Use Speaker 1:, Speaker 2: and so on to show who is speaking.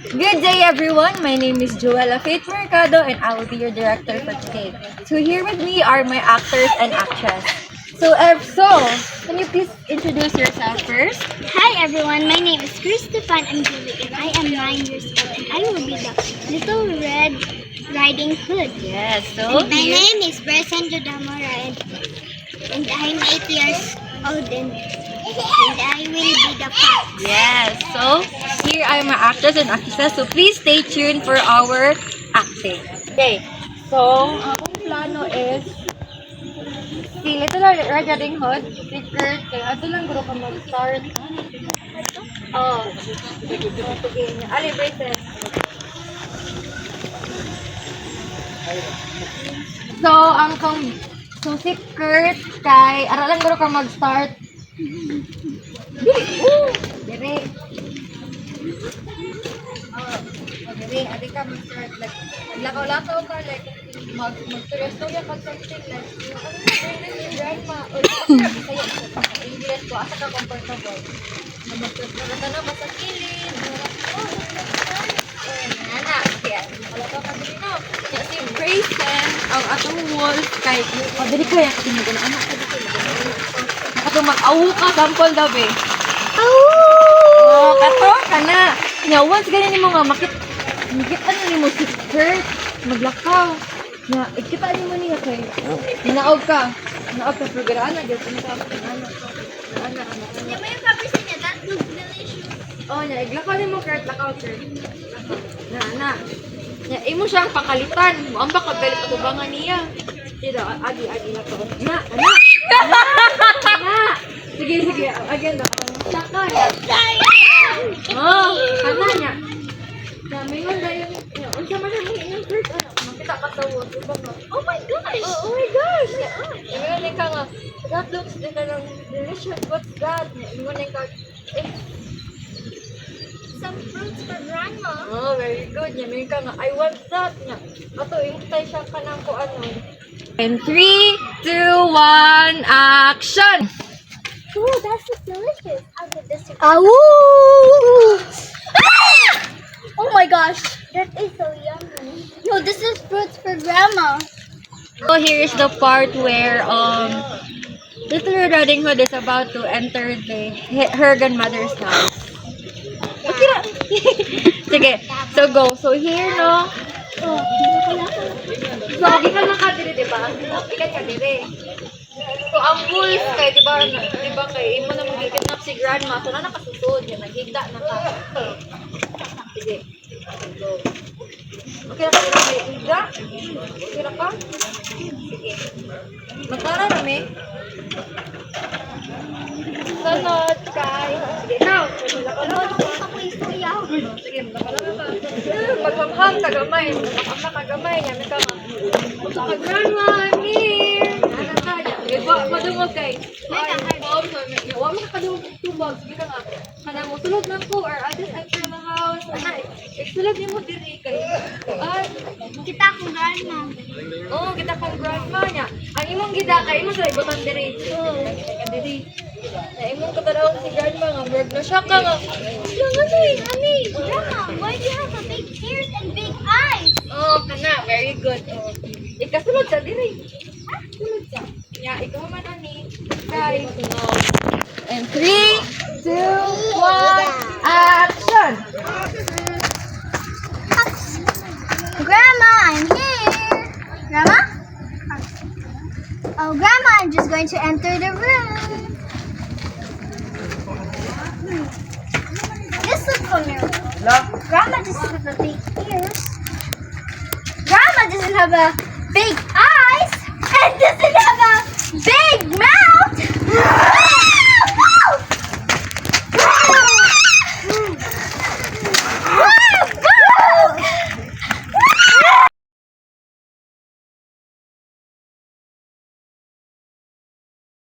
Speaker 1: Good day, everyone. My name is Joella Faith Mercado, and I will be your director for today. So here with me are my actors and actress. So, can you please introduce yourself first?
Speaker 2: Hi everyone, my name is Christopher Angelic and I am 9 years old and I will be the Little Red Riding Hood.
Speaker 1: Yes. So
Speaker 2: My name is Bresendo Damora and I'm 8 years old and I will be the fox.
Speaker 1: Yes. So here are my actors and actresses. So please stay tuned for our acting. Okay. So ang plano is si Little Red Riding Hood, si Kurt, kaya ato lang guro ka mag-start. Oh. Sige. Ali, braces. So si Kurt kay ara lang guro ka mag-start. Dire. Dire, adi ka mag-start like lakaw-lakaw ka like mag-turya ka something like yung grandma or kaya English ko asa ka comfortable. Mag-turya ka na basta kilid. Nana, kaya wala ka dili no. Ya si Grayson ang atong wolf kay padili kaya kasi mo na anak ka dito. Nakatong mag-awu ka sample daw be. Oh, kato ka na. Nya once ganyan nimo nga makita ano nimo si Kurt maglakaw. Nya ikita nimo niya kay naog ka. Naog ka programa na gyud ka ana.
Speaker 2: Di ba yung cover niya? That looks delicious.
Speaker 1: Oh, nya iglakaw nimo Kurt, lakaw Kurt. Na. Nya imo siyang pakalitan. Mo ang baka galit atubangan niya. Sino agi lakaw. Na. Sige. Again daw. Lakaw ya. Oh, kananya. Na mingon dayon. Unsa man ang inyong Kurt ano? Makita ka sa wall, diba nga?
Speaker 2: Oh my gosh!
Speaker 1: Oh my gosh! Mingon ka nga. That looks delicious. What's that? Mingon ka.
Speaker 2: Some fruits for grandma.
Speaker 1: Oh, very good. Mingon ka nga. I want that. Ato, imutay siya ka ng kung ano. And 3, 2, 1, action!
Speaker 2: Oh, that looks delicious. I'll give this to Oh my gosh, that is so yummy. Yo, this is fruits for grandma.
Speaker 1: So here's the part where Little Red Riding Hood is about to enter her grandmother's house. Okay na. Sige, so go. So here no. So di ka nakadiri, diba? Ikat ka dire. So ang wolf kay diba kay imo na magkidnap si grandma. So na nakasusod yan, naghigda na ka. Sige. Go. Okay na ka? Higda? Okay na ka? Sige. Magkara na me. Sunod kay. Sige now. Sige, magkala ka. Magpamham kagamay. Magpamham kagamay. Yamin ka ma. Grandma, I'm here. Ano ka? Sige, madungog kay. Huwag mo kakadungog tubag. Sige ka nga. Kana mo, sulod na ko or I just enter the house. Sulod niyo mo diri kay.
Speaker 2: Kita akong grandma.
Speaker 1: Oo, kita kong grandma niya. Ang imong gida kay imo sa ibutan diri. Diri. Na imong katanaw si grandma nga murag na siya ka nga.
Speaker 2: Honey, grandma, why do you have a big ears and big eyes?
Speaker 1: Oh, kana, very good. Oh. Ikasulod sa diri. Ha? Sulod sa. Ya, ikaw man ani. Guys, no. And 3, 2, 1, action!
Speaker 2: Grandma, I'm here. Grandma? Oh, Grandma, I'm just going to enter the room. This looks familiar. Grandma doesn't have a big ears. Grandma doesn't have a big eyes. And doesn't have a